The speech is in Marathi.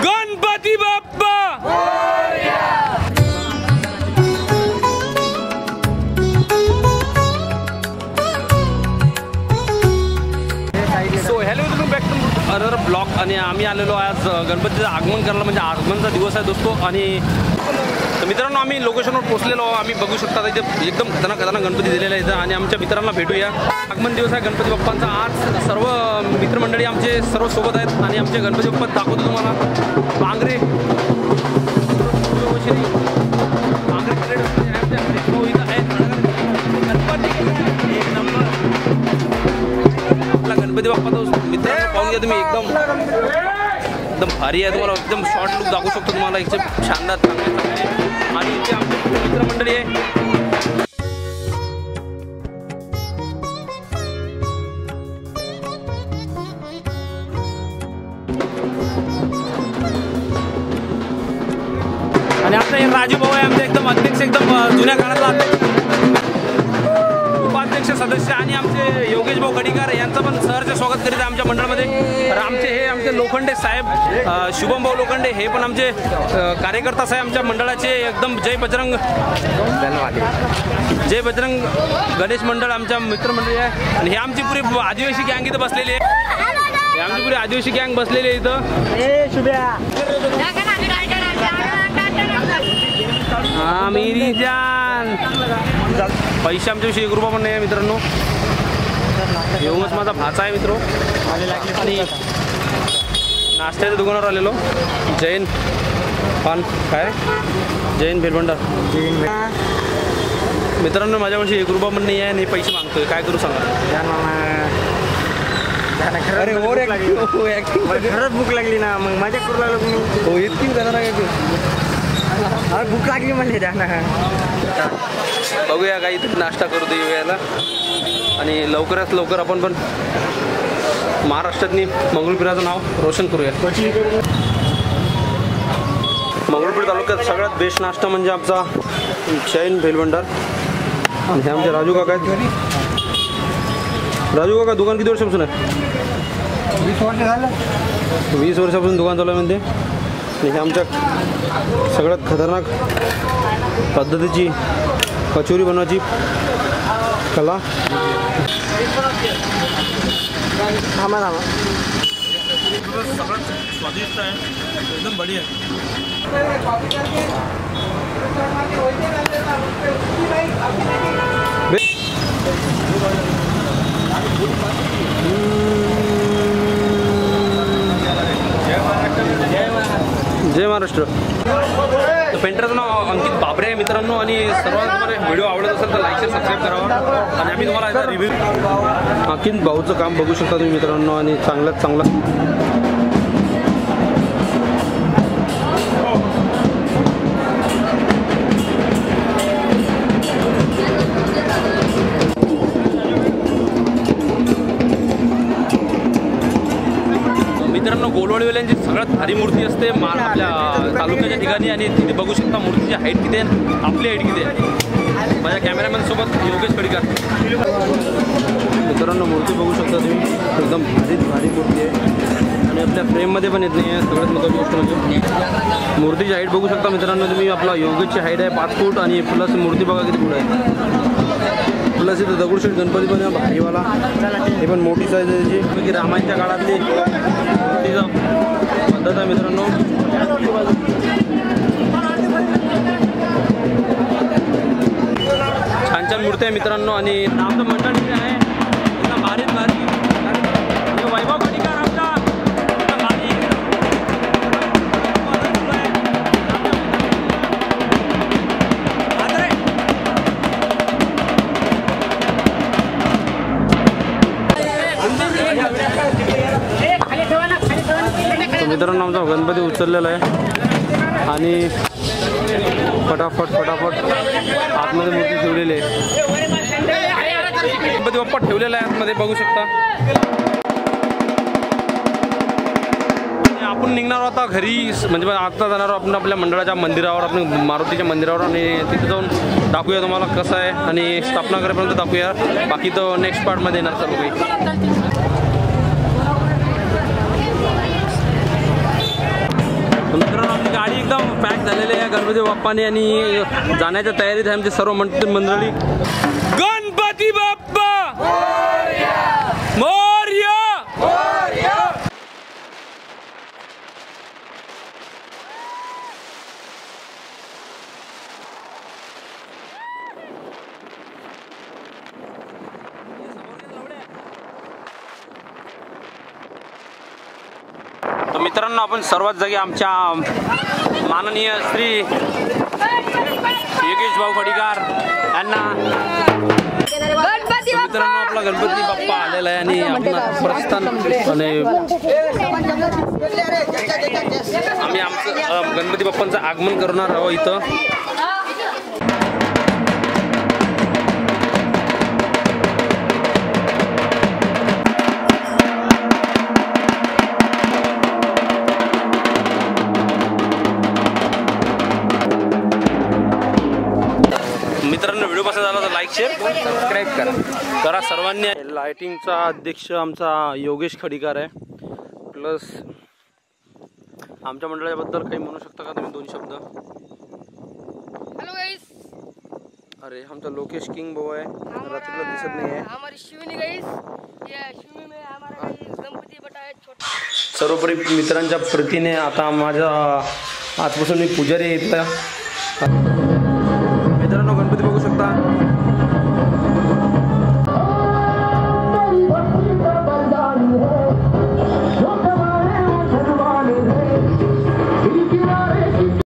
Ganpati Bappa so hello welcome back to other blog. आणि आम्ही आलेलो आज गणपतीचं आगमन करायला, म्हणजे आगमनचा दिवस आहे दोस्तो. आणि मित्रांनो आम्ही लोकेशनवर पोहोचलेलो. आम्ही बघू शकता इथे एकदम खतरनाक गणपती दिलेला आहे इथं. आणि आमच्या मित्रांना भेटूया. आगमन दिवस आहे गणपती बाप्पांचा. आज सर्व मित्रमंडळी आमचे सर्व सोबत आहेत. आणि आमचे गणपती बाप्पा दाखवतो तुम्हाला. बांगरे गणपती बाप्पा मित्र पाहून घ्या तुम्ही. एकदम भारी आहे. तुम्हाला एकदम शॉर्ट लुक दाखवू शकतो तुम्हाला. एकदम शानदार चांगले. आणि इथे आमचे मित्रमंडळी आहे. आणि आपला हे राजू भाऊ आहे आमचे एकदम अध्यक्ष, एकदम जुन्या काळातला उपाध्यक्ष सदस्य. आणि आमचे योगेश भाऊ गडीकर यांचं पण सहर्ष स्वागत करीत आहे आमच्या मंडळामध्ये. तर आमचे लोखंडे साहेब, शुभम भाऊ लोखंडे, हे पण आमचे कार्यकर्ता साहेब आमच्या मंडळाचे. एकदम जय बजरंग गणेश मंडळ आमच्या मित्रमंडळी आहे. आणि हे आमची पुरी आदिवासी गँग इथं बसलेली आहे. हे आमची पुरी आदिवासी गँग बसलेली आहे इथं. हा मेरी जान. पैसे आमच्याविषयी 1 रुपया पण नाही आहे मित्रांनो. येऊनच माझा भाचा आहे मित्र. आणि नाश्त्याच्या दुकानावर आलेलो. जैन पान काय जैन भेलभंडार मित्रांनो. माझ्यापाशी 1 रुपया पण नाही आहे आणि पैसे मागतोय. काय करू सांगा. अरे हो खरंच भूक लागली ना. मग माझ्या करू लागलो तुम्ही. हो इतकी जाणार आहे अरे भूक लागली म्हणले द्या ना. बघूया काहीतरी नाश्ता करू दे याला. आणि लवकरात लवकर आपण पण महाराष्ट्रातनी मंगरुळपीराचं नाव रोशन करूया. मंगरुळपीर तालुक्यात सगळ्यात बेस्ट नाश्ता म्हणजे आमचा जैन भेलभंडार. आणि हे आमचे राजू काका आहेत. राजू काका दुकान किती वर्षापासून आहे? 20 वर्ष झालं. 20 वर्षापासून दुकान चालू आहे म्हणते. आणि हे आमच्या सगळ्यात खतरनाक पद्धतीची कचोरी बनवायची कला. सगळं स्वादिष्ट आहे. एकदम बढिया आहे. जय महाराष्ट्र. पेंटरचं नाव अंकित बाबरे आहे मित्रांनो. आणि सर्वांना तुम्हाला व्हिडिओ आवडत असेल तर लाईक शेअर सबस्क्राईब करावा. आणि आम्ही तुम्हाला याचा रिव्ह्यू अंकित भाऊचं काम बघू शकता तुम्ही मित्रांनो. आणि चांगल्यात चांगला मित्रांनो. गोलवाडीवाल्यांची सगळ्यात भारी मूर्ती असते आपल्या तालुक्याच्या ठिकाणी. आणि तिथे बघू शकता मूर्तीची हाईट किती आहे, आपली हाईट किती आहे. माझ्या कॅमेरामॅन सोबत योगेश गडीकर. मित्रांनो मूर्ती बघू शकता तुम्ही. एकदम भारी मूर्ती आहे. आणि आपल्या फ्रेममध्ये पण येत नाही आहे. सगळ्यात महत्त्वाची गोष्ट म्हणजे मूर्तीची हाईट बघू शकता मित्रांनो तुम्ही. आपला योगेशची हाईट आहे 5 फूट. आणि प्लस मूर्ती बघा किती फूट आहे. प्लस इथं दगडूशेठ गणपती पण आहे भारीवाला. हे पण मोठी साईज आहे त्याची. की रामायणच्या काळातली मूर्तीचा पद्धत आहे मित्रांनो. छान छान मूर्ती आहे मित्रांनो. आणि आमचं मंडळ तिथे आहे एकदम भारी वैभव गडीकर आमचा भारी. मित्रांनो आमचा गणपती उचललेला आहे. आणि फटाफट आतमध्ये मूर्ती ठेवलेली आहे. गणपती बाप्पा ठेवलेला आहे आतमध्ये बघू शकता. आपण निघणार आता घरी. म्हणजे आता जाणार आपण आपल्या मंडळाच्या मंदिरावर, आपण मारुतीच्या मंदिरावर. आणि तिथे जाऊन दाखवूया तुम्हाला कसं आहे. आणि स्थापना करेपर्यंत दाखवूया. बाकी तो नेक्स्ट पार्टमध्ये येणार सर्व काही. गणपती बाप्पाने आणि जाण्याच्या तयारीत आहे आमचे सर्व मंडळी. गणपती बाप्पा मोरया. तर मित्रांनो, आपण सर्वात जागी आमच्या माननीय श्री योगेश भाऊ खडीकार यांना. मित्रांनो, आपला गणपती बाप्पा आलेला आहे आणि आपण प्रस्थान आणि आम्ही आमचं गणपती बाप्पांचं आगमन करणार आहोत इथं. मित्रांनो, व्हिडिओ कसा झाला तर लाईक शेअर सबस्क्राईब करा सर्वांनी. लाइटिंगचा अध्यक्ष आमचा योगेश खडीकार आहे. प्लस आमच्या मंडळाबद्दल काही म्हणू शकता का तुम्ही 2 शब्द? Hello guys. अरे आमचा लोकेश किंग भाऊ आहे, रात्रीला दिसत नाही आहे. हमारी शिवनी गाइस, ये शिवनी में हमारा गणपती बटा है छोटा. सर्वोपरी मित्रांच्या प्रतीने आता माझ्या आजपासून मी पुजारी आहे इथला.